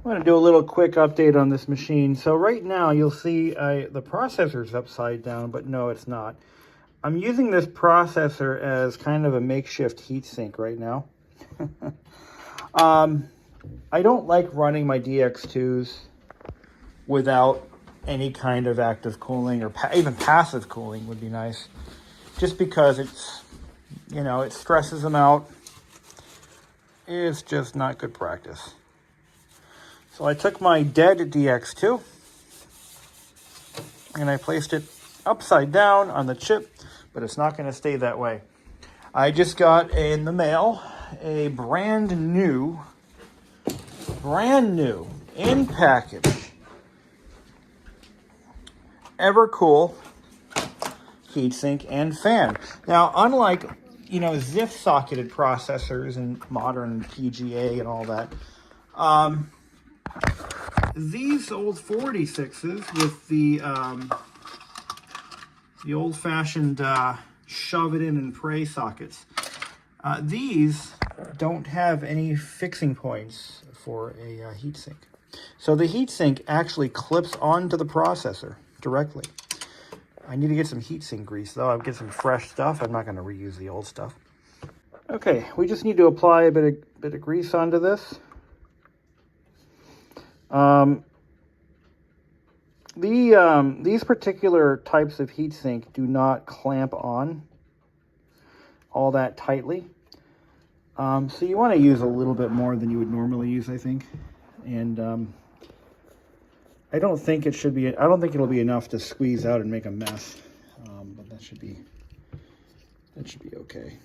I'm going to do a little quick update on this machine. So right now you'll see the processor's upside down, but no, it's not. I'm using this processor as kind of a makeshift heatsink right now. I don't like running my DX2s without any kind of active cooling, or even passive cooling would be nice. Just because it's, you know, it stresses them out. It's just not good practice. So I took my dead DX2 and I placed it upside down on the chip, but it's not going to stay that way. I just got in the mail a brand new in package Evercool heatsink and fan. Now, unlike, you know, ZIF socketed processors and modern PGA and all that, these old 486s with the old-fashioned shove it in and pray sockets, these don't have any fixing points for a heatsink. So the heatsink actually clips onto the processor directly. I need to get some heatsink grease though. I'll get some fresh stuff. I'm not going to reuse the old stuff. Okay, we just need to apply a bit of grease onto this. These particular types of heatsink do not clamp on all that tightly. So you want to use a little bit more than you would normally use, I think. And I don't think it'll be enough to squeeze out and make a mess. But that should be okay.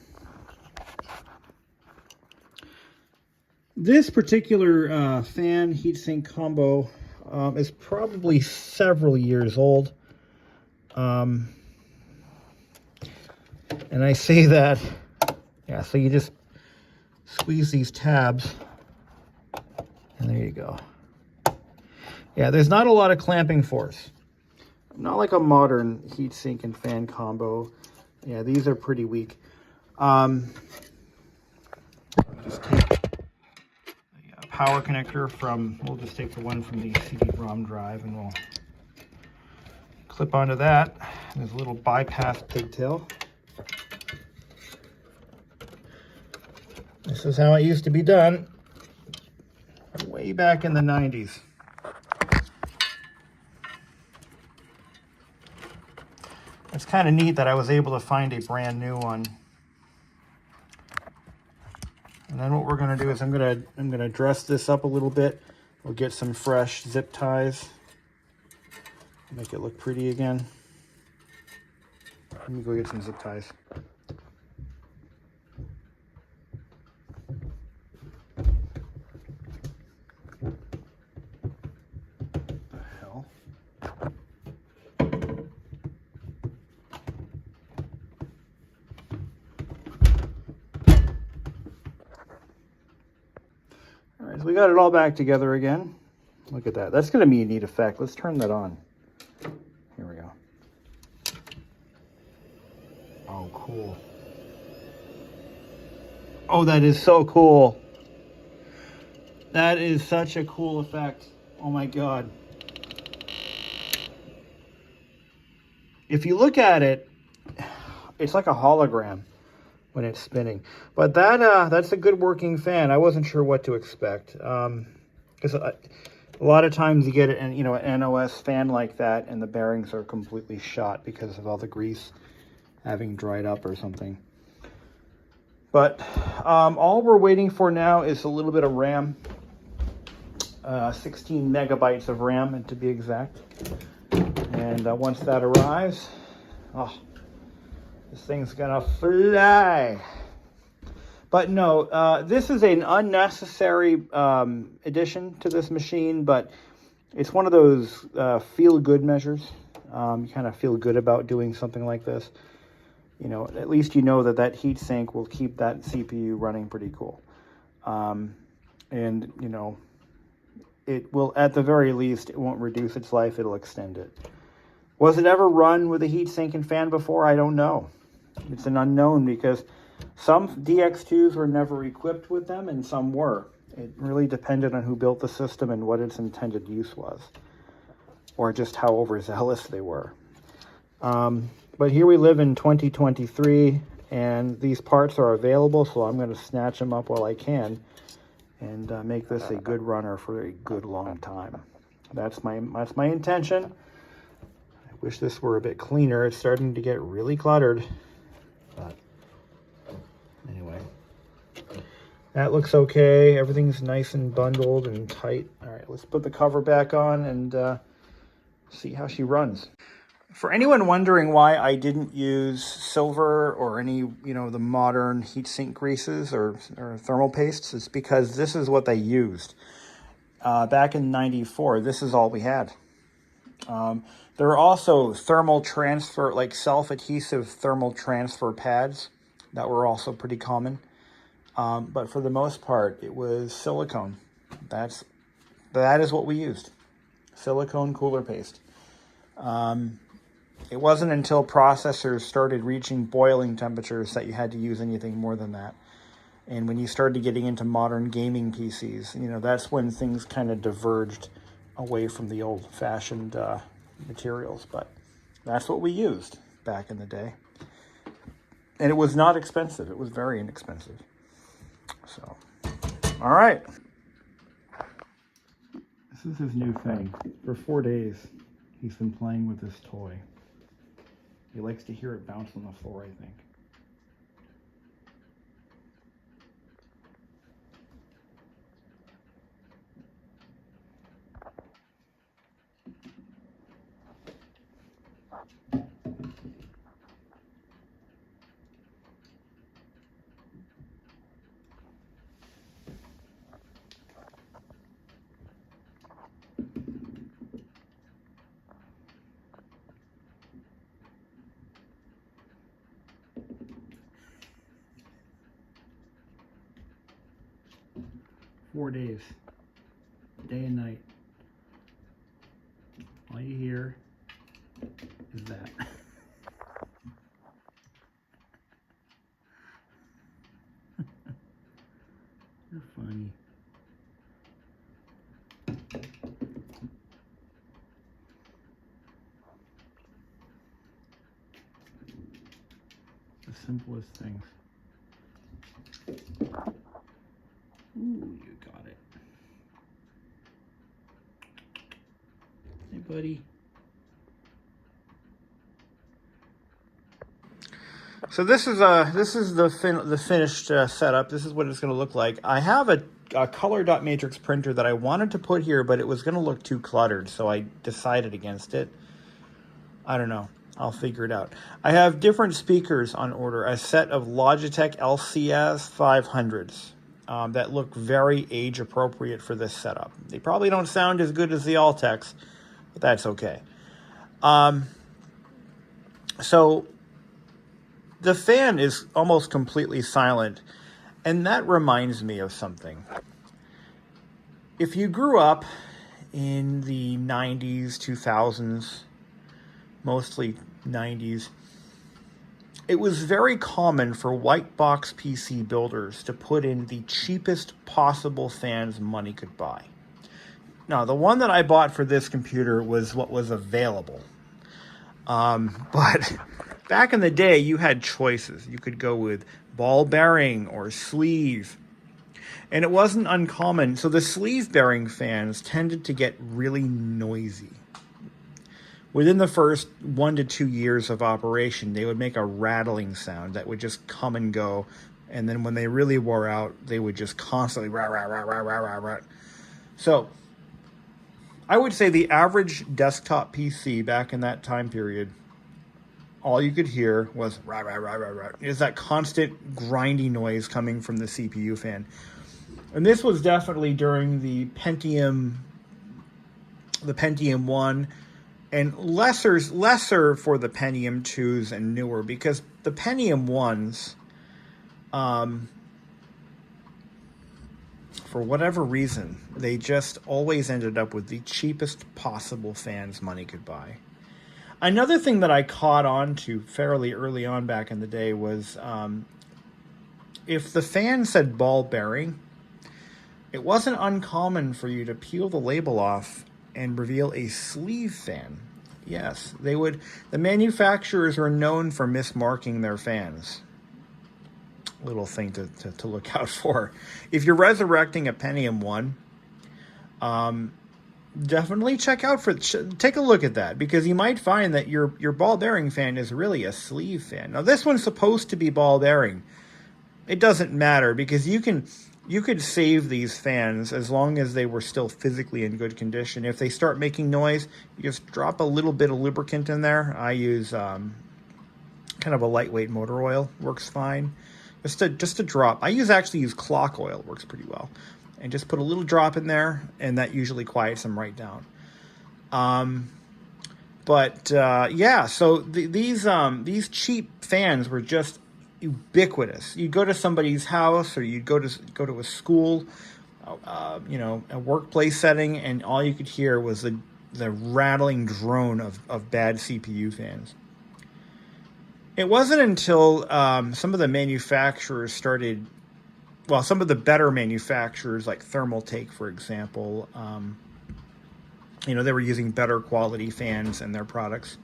This particular fan heatsink combo is probably several years old. And I say that, yeah, so you just squeeze these tabs, and there you go. Yeah, there's not a lot of clamping force. Not like a modern heatsink and fan combo. Yeah, these are pretty weak. Just take the power connector from, we'll just take the one from the CD-ROM drive and we'll clip onto that. There's a little bypass pigtail. This is how it used to be done way back in the 90s. It's kind of neat that I was able to find a brand new one. And then what we're going to do is I'm going to dress this up a little bit. We'll get some fresh zip ties. Make it look pretty again. Let me go get some zip ties. So we got it all back together again. Look at that. That's going to be a neat effect. Let's turn that on. Here we go. Oh, cool. Oh, that is so cool. That is such a cool effect. Oh my God. If you look at it, it's like a hologram when it's spinning. But that's a good working fan. I wasn't sure what to expect. Because a lot of times you get an NOS fan like that and the bearings are completely shot because of all the grease having dried up or something. But all we're waiting for now is a little bit of RAM. 16 megabytes of RAM, and to be exact. And once that arrives, oh, this thing's gonna fly. But no, this is an unnecessary addition to this machine, but it's one of those feel-good measures. You kind of feel good about doing something like this. You know, at least you know that heatsink will keep that CPU running pretty cool. And, you know, it will, at the very least, it won't reduce its life, it'll extend it. Was it ever run with a heatsink and fan before? I don't know. It's an unknown because some DX2s were never equipped with them and some were. It really depended on who built the system and what its intended use was, or just how overzealous they were. But here we live in 2023, and these parts are available, so I'm going to snatch them up while I can and make this a good runner for a good long time. That's my intention. I wish this were a bit cleaner. It's starting to get really cluttered. But anyway, that looks okay. Everything's nice and bundled and tight. All right, let's put the cover back on and see how she runs. For anyone wondering why I didn't use silver or any, the modern heatsink greases or thermal pastes, it's because this is what they used. Back in '94, this is all we had. There are also thermal transfer, like self-adhesive thermal transfer pads that were also pretty common. But for the most part, it was silicone. That is what we used. Silicone cooler paste. It wasn't until processors started reaching boiling temperatures that you had to use anything more than that. And when you started getting into modern gaming PCs, that's when things kind of diverged away from the old-fashioned materials. But that's what we used back in the day. And it was not expensive. It was very inexpensive. So, all right. This is his new thing. For 4 days, he's been playing with this toy. He likes to hear it bounce on the floor, I think. "4 days, day and night. All you hear is that." You're funny. The simplest things. Ooh, you got it. Hey, buddy. So this is the finished setup. This is what it's going to look like. I have a color dot matrix printer that I wanted to put here, but it was going to look too cluttered, so I decided against it. I don't know. I'll figure it out. I have different speakers on order. A set of Logitech LCS 500s. That look very age appropriate for this setup. They probably don't sound as good as the Altex, but that's okay. So the fan is almost completely silent, and that reminds me of something. If you grew up in the 90s, 2000s, mostly 90s, it was very common for white box PC builders to put in the cheapest possible fans money could buy. Now, the one that I bought for this computer was what was available. But back in the day, you had choices. You could go with ball bearing or sleeve. And it wasn't uncommon. So the sleeve bearing fans tended to get really noisy. Within the first 1 to 2 years of operation, they would make a rattling sound that would just come and go. And then when they really wore out, they would just constantly rah, rah, rah, rah, rah, rah, rah. So I would say the average desktop PC back in that time period, all you could hear was rah, rah, rah, rah, rah. It's that constant grindy noise coming from the CPU fan. And this was definitely during the Pentium 1, and lesser for the Pentium 2s and newer, because the Pentium 1s, for whatever reason, they just always ended up with the cheapest possible fans money could buy. Another thing that I caught on to fairly early on back in the day was if the fan said ball bearing, it wasn't uncommon for you to peel the label off and reveal a sleeve fan. Yes, they would. The manufacturers are known for mismarking their fans. Little thing to look out for. If you're resurrecting a Pentium 1, definitely take a look at that, because you might find that your ball bearing fan is really a sleeve fan. Now this one's supposed to be ball bearing. It doesn't matter, because you could save these fans as long as they were still physically in good condition. If they start making noise, you just drop a little bit of lubricant in there. I use kind of a lightweight motor oil, works fine. Just a drop. I actually use clock oil, works pretty well. And just put a little drop in there, and that usually quiets them right down. Yeah, so these cheap fans were just ubiquitous. You'd go to somebody's house, or you'd go to a school, a workplace setting, and all you could hear was the rattling drone of bad CPU fans. It wasn't until some of the manufacturers started, well, some of the better manufacturers like Thermaltake, for example, they were using better quality fans in their products.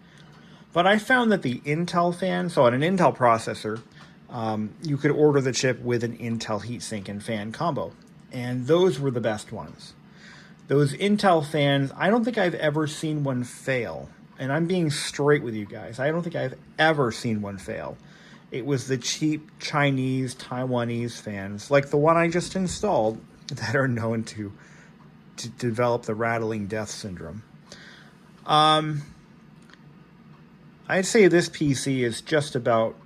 But I found that the Intel fan, so on an Intel processor, you could order the chip with an Intel heatsink and fan combo. And those were the best ones. Those Intel fans, I don't think I've ever seen one fail. And I'm being straight with you guys. I don't think I've ever seen one fail. It was the cheap Chinese, Taiwanese fans, like the one I just installed, that are known to develop the rattling death syndrome. I'd say this PC is just about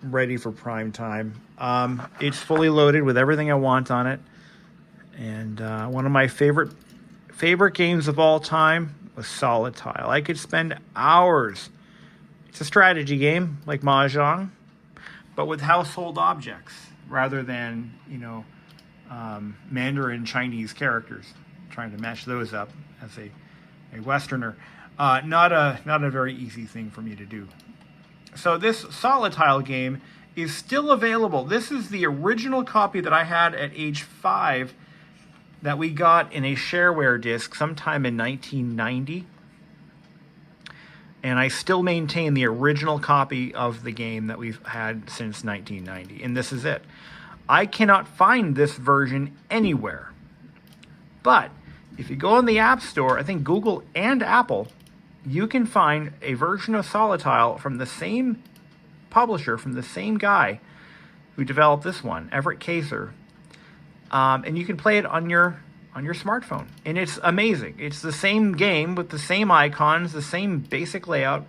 ready for prime time. It's fully loaded with everything I want on it. And one of my favorite games of all time was Solitaire. I could spend hours. It's a strategy game like Mahjong, but with household objects rather than, Mandarin Chinese characters. Trying to match those up as a Westerner. Not a very easy thing for me to do. So this Solitaire game is still available. This is the original copy that I had at age 5 that we got in a shareware disc sometime in 1990. And I still maintain the original copy of the game that we've had since 1990. And this is it. I cannot find this version anywhere. But if you go on the App Store, I think Google and Apple, you can find a version of Solitaire from the same publisher, from the same guy who developed this one, Everett Kaiser. And you can play it on your smartphone. And it's amazing. It's the same game with the same icons, the same basic layout.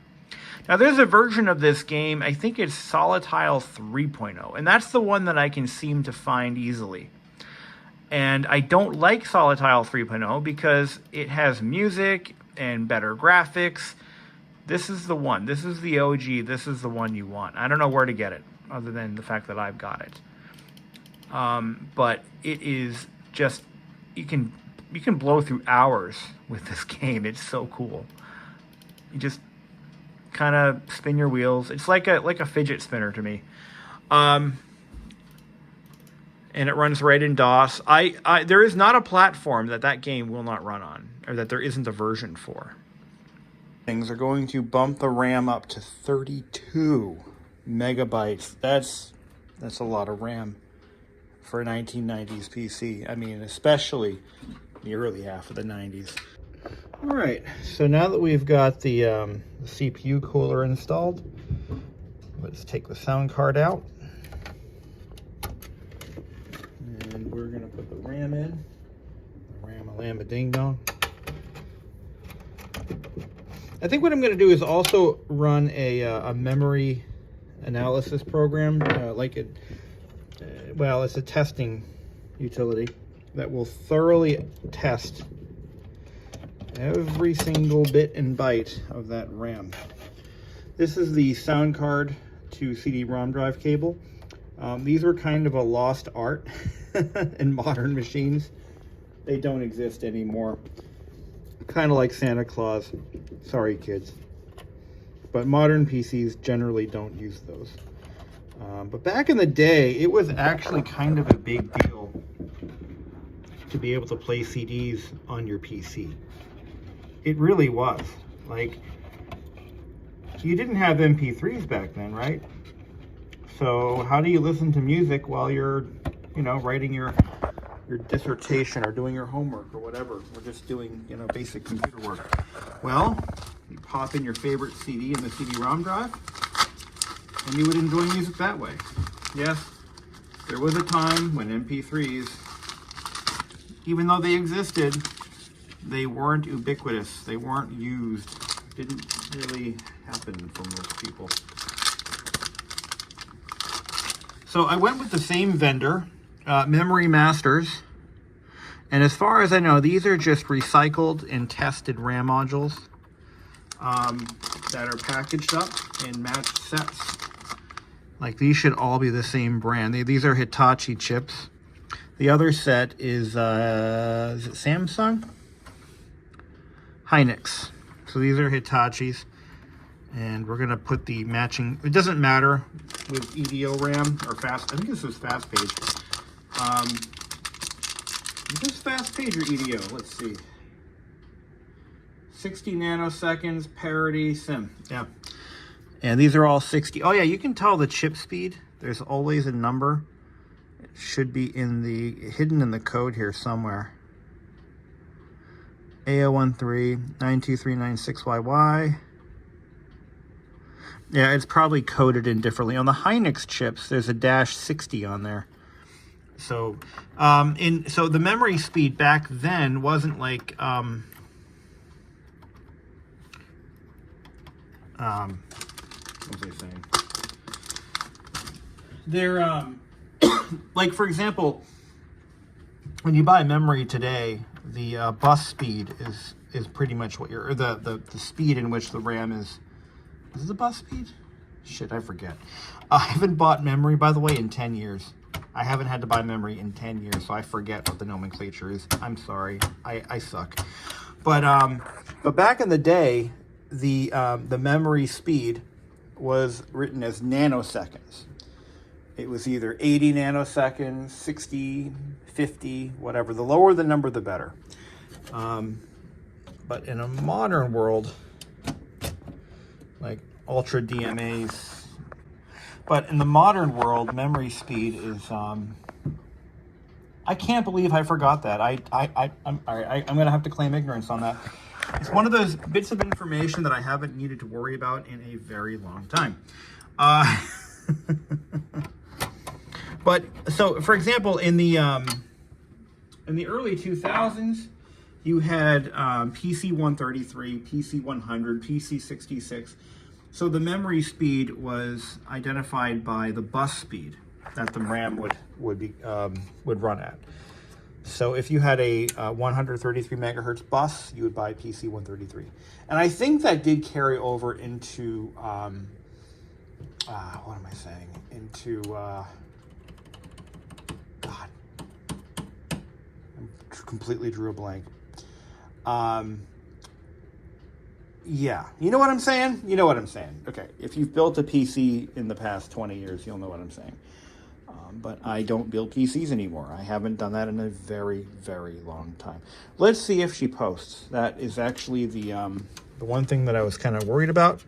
Now, there's a version of this game, I think it's Solitaire 3.0, and that's the one that I can seem to find easily. And I don't like Solitaire 3.0 because it has music and better graphics. This is the one. This is the OG. This is the one you want. I don't know where to get it other than the fact that I've got it. But it is just, you can blow through hours with this game. It's so cool. You just kind of spin your wheels. It's like a fidget spinner to me. And it runs right in DOS. There is not a platform that game will not run on, or that there isn't a version for. Things are going to bump the RAM up to 32 megabytes. That's a lot of RAM for a 1990s PC. I mean, especially the early half of the 90s. All right, so now that we've got the CPU cooler installed, let's take the sound card out. And we're gonna put the RAM in. Ram-a-lam-a ding-dong. I think what I'm gonna do is also run a memory analysis program, it's a testing utility that will thoroughly test every single bit and byte of that RAM. This is the sound card to CD-ROM drive cable. These are kind of a lost art in modern machines. They don't exist anymore. Kind of like Santa Claus. Sorry, kids. But modern PCs generally don't use those. But back in the day, it was actually kind of a big deal to be able to play CDs on your PC. It really was. Like, you didn't have MP3s back then, right? So how do you listen to music while you're, writing your dissertation or doing your homework or whatever, or just doing, basic computer work? Well, you pop in your favorite CD in the CD-ROM drive, and you would enjoy music that way. Yes, there was a time when MP3s, even though they existed, they weren't ubiquitous. They weren't used. Didn't really happen for most people. So I went with the same vendor, Memory Masters. And as far as I know, these are just recycled and tested RAM modules that are packaged up in matched sets. Like, these should all be the same brand. These are Hitachi chips. The other set is it Samsung? Hynix. So these are Hitachis. And we're going to put the matching, it doesn't matter with EDO RAM or fast, I think this is fast page. Is this fast page or EDO? Let's see. 60 nanoseconds, parity, sim. Yeah. And these are all 60. Oh yeah, you can tell the chip speed. There's always a number. It should be hidden in the code here somewhere. A013 92396YY. Yeah, it's probably coded in differently. On the Hynix chips, there's a -60 on there. So, so the memory speed back then wasn't like, what was I saying? They're, like, for example, when you buy memory today, the bus speed is pretty much what or the speed in which the RAM is. Is it the bus speed? Shit, I forget. I haven't bought memory, by the way, in 10 years. I haven't had to buy memory in 10 years, so I forget what the nomenclature is. I'm sorry. I suck. But back in the day, the memory speed was written as nanoseconds. It was either 80 nanoseconds, 60, 50, whatever. The lower the number, the better. But in a modern world, like ultra DMAs, but in the modern world, memory speed is, I can't believe I forgot that. I'm going to have to claim ignorance on that. It's one of those bits of information that I haven't needed to worry about in a very long time. But so, for example, in the early 2000s, you had PC 133, PC 100, PC 66. So the memory speed was identified by the bus speed that the RAM would run at. So if you had a 133 megahertz bus, you would buy PC 133. And I think that did carry over into what am I saying? Into God, I completely drew a blank. Yeah, you know what I'm saying? You know what I'm saying. Okay, if you've built a PC in the past 20 years, you'll know what I'm saying. But I don't build PCs anymore. I haven't done that in a very, very long time. Let's see if she posts. That is actually the one thing that I was kind of worried about.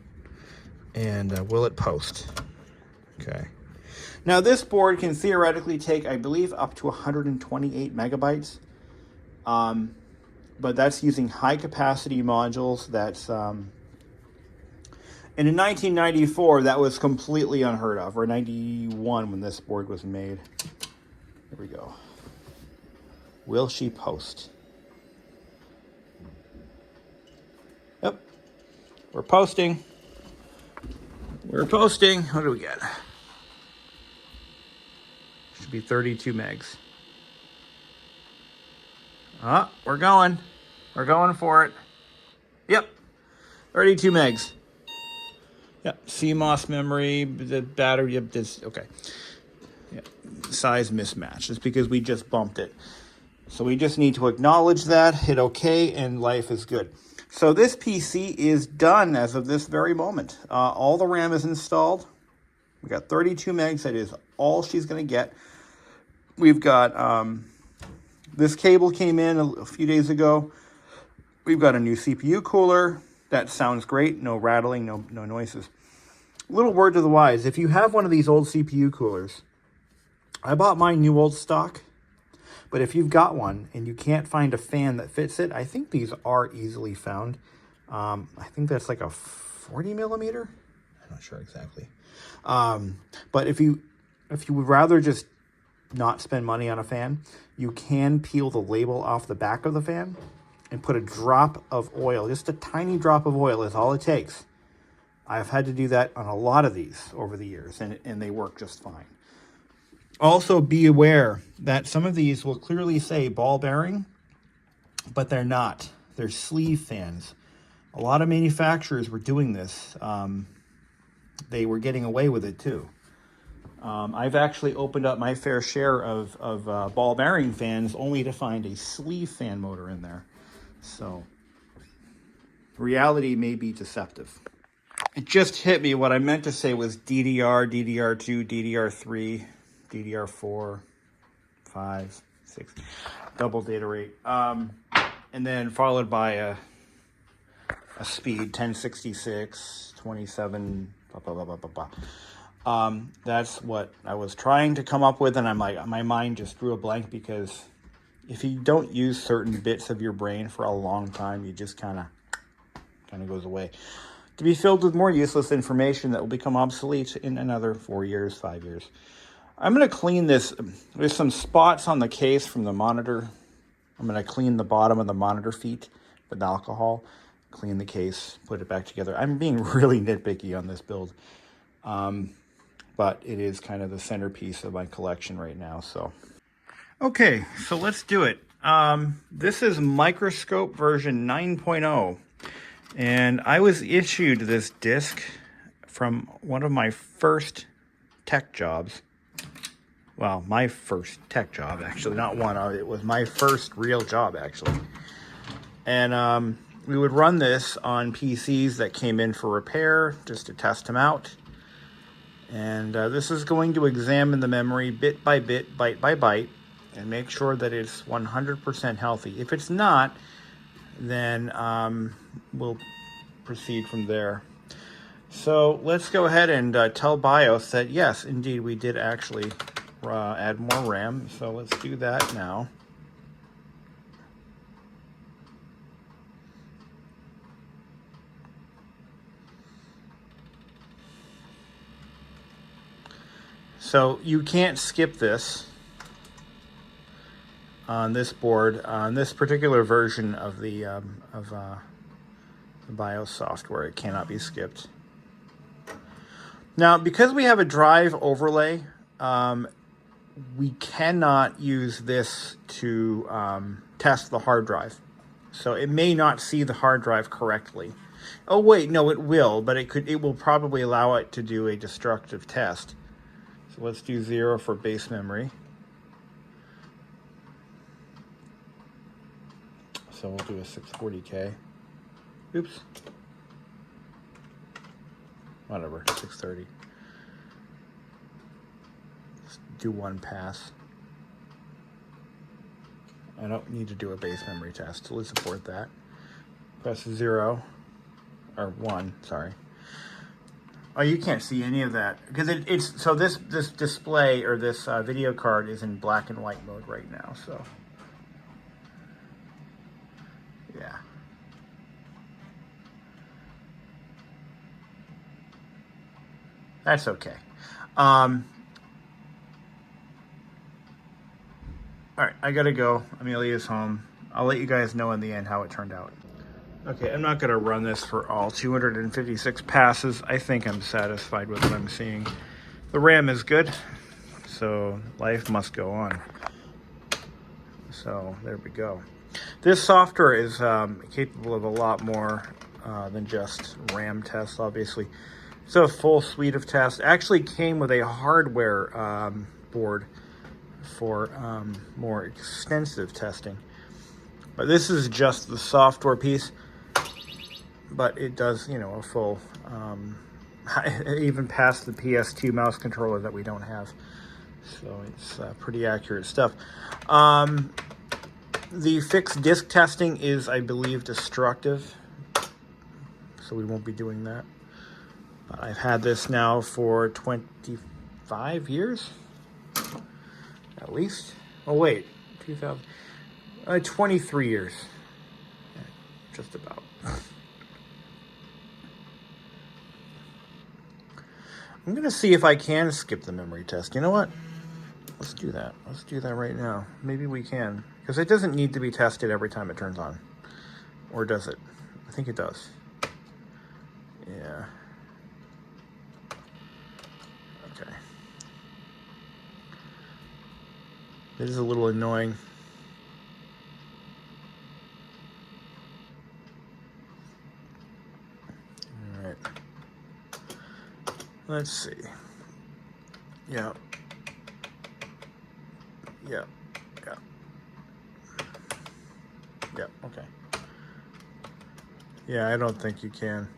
And will it post? Okay. Now this board can theoretically take, I believe, up to 128 megabytes. But that's using high capacity modules. That's and in 1994, that was completely unheard of, or 91 when this board was made. Here we go. Will she post? Yep. We're posting. We're posting. What do we get? Should be 32 megs. Ah, we're going. We're going for it. Yep. 32 megs. Yep. CMOS memory, the battery, yep, this, okay. Yep. Size mismatch. It's because we just bumped it. So we just need to acknowledge that, hit OK, and life is good. So this PC is done as of this very moment. All the RAM is installed. We got 32 megs. That is all she's going to get. We've got This cable came in a few days ago. We've got a new CPU cooler. That sounds great. No rattling, no noises. Little word to the wise. If you have one of these old CPU coolers, I bought mine new old stock. But if you've got one and you can't find a fan that fits it, I think these are easily found. I think that's like a 40 millimeter. I'm not sure exactly. But if you would rather just not spend money on a fan, you can peel the label off the back of the fan and put a drop of oil. Just a tiny drop of oil is all it takes. I've had to do that on a lot of these over the years, and they work just fine. Also, be aware that some of these will clearly say ball bearing, but they're not. They're sleeve fans. A lot of manufacturers were doing this. They were getting away with it too. I've actually opened up my fair share of ball bearing fans only to find a sleeve fan motor in there. So reality may be deceptive. It just hit me. What I meant to say was DDR, DDR2, DDR3, DDR4, 5, 6, double data rate. And then followed by a speed, 1066, 27, blah, blah, blah, blah, blah, blah. That's what I was trying to come up with, and I'm like, my mind just drew a blank, because if you don't use certain bits of your brain for a long time, you just kind of goes away, to be filled with more useless information that will become obsolete in another 4 years, 5 years. I'm going to clean this. There's some spots on the case from the monitor. I'm going to clean the bottom of the monitor feet with alcohol, clean the case, put it back together. I'm being really nitpicky on this build, but it is kind of the centerpiece of my collection right now. So, okay, so let's do it. This is Microscope version 9.0. And I was issued this disc from one of my first tech jobs. Well, my first tech job, actually. Not one. It was my first real job, actually. And we would run this on PCs that came in for repair, just to test them out. And this is going to examine the memory bit by bit, byte by byte, and make sure that it's 100% healthy. If it's not, then we'll proceed from there. So let's go ahead and tell BIOS that yes, indeed, we did actually add more RAM. So let's do that now. So you can't skip this on this board, on this particular version of the BIOS software. It cannot be skipped. Now, because we have a drive overlay, we cannot use this to test the hard drive. So it may not see the hard drive correctly. Oh wait, no, it will, but it will probably allow it to do a destructive test. So let's do 0 for base memory. So we'll do a 640K. Oops. Whatever, 630. Let's do one pass. I don't need to do a base memory test, so let's support that. Press 0, or 1, sorry. Oh, you can't see any of that, because it's so this display, or this video card, is in black and white mode right now, so. Yeah. That's okay. All right, I gotta go. Amelia's home. I'll let you guys know in the end how it turned out. Okay, I'm not gonna run this for all 256 passes. I think I'm satisfied with what I'm seeing. The RAM is good, so life must go on. So there we go. This software is capable of a lot more than just RAM tests, obviously. It's a full suite of tests. Actually came with a hardware board for more extensive testing. But this is just the software piece. But it does, you know, a full, even past the PS2 mouse controller that we don't have. So it's pretty accurate stuff. The fixed disk testing is, I believe, destructive, so we won't be doing that. But I've had this now for 25 years, at least. Oh wait, 23 years, just about. I'm gonna see if I can skip the memory test. You know what? Let's do that. Let's do that right now. Maybe we can. Because it doesn't need to be tested every time it turns on. Or does it? I think it does. Yeah. Okay. This is a little annoying. All right. Let's see. Yeah. Yeah. Yeah. Yeah, okay. Yeah, I don't think you can.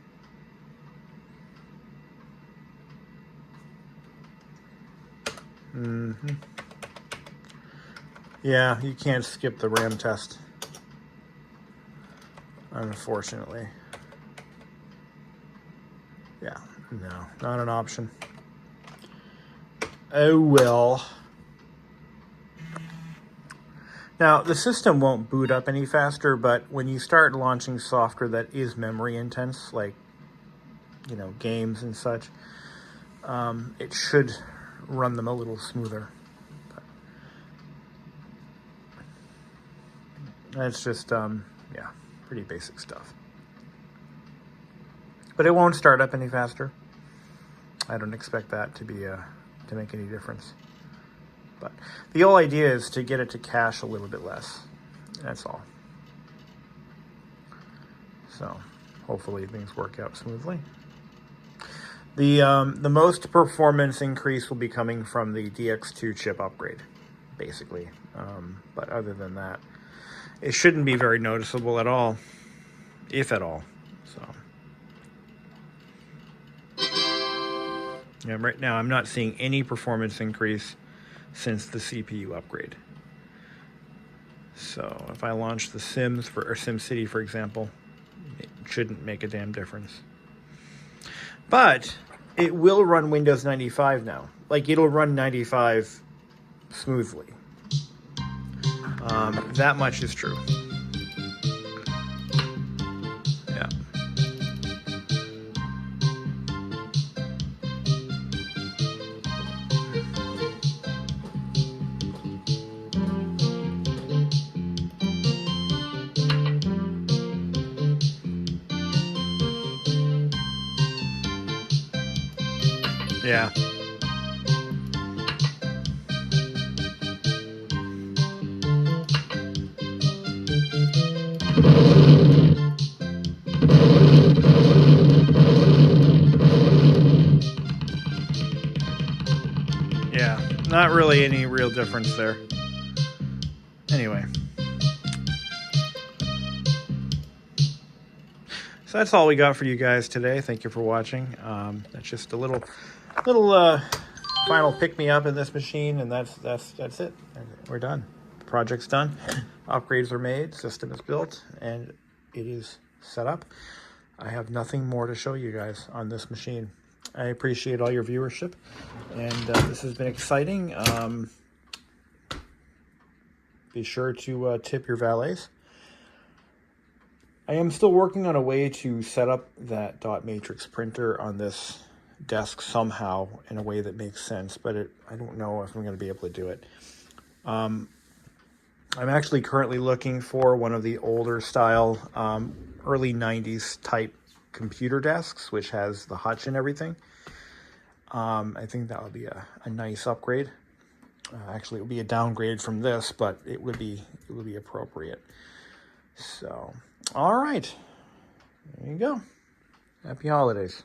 Mm-hmm. Yeah, you can't skip the RAM test, unfortunately. Yeah, no, not an option. Oh well. Now, the system won't boot up any faster, but when you start launching software that is memory intense, like, you know, games and such, it should run them a little smoother. But that's just, yeah, pretty basic stuff. But it won't start up any faster. I don't expect that to be to make any difference. But the whole idea is to get it to cache a little bit less. That's all. So hopefully things work out smoothly. The most performance increase will be coming from the DX2 chip upgrade, basically. But other than that, it shouldn't be very noticeable at all, if at all. So yeah, right now I'm not seeing any performance increase since the CPU upgrade. So if I launch the Sims or SimCity, for example, it shouldn't make a damn difference. But it will run Windows 95 now. Like, it'll run 95 smoothly. That much is true. Yeah. Yeah. Yeah, not really any real difference there. Anyway. So that's all we got for you guys today. Thank you for watching. That's just a little final pick-me-up in this machine, and that's it. We're done. The project's done. Upgrades are made. System is built, and it is set up. I have nothing more to show you guys on this machine. I appreciate all your viewership, and this has been exciting. Be sure to tip your valets. I am still working on a way to set up that dot matrix printer on this desk somehow in a way that makes sense, but I don't know if I'm going to be able to do it. I'm actually currently looking for one of the older style, early 90s type computer desks, which has the hutch and everything. I think that would be a nice upgrade. Actually, it would be a downgrade from this, but it would be appropriate. So, all right, there you go. Happy holidays.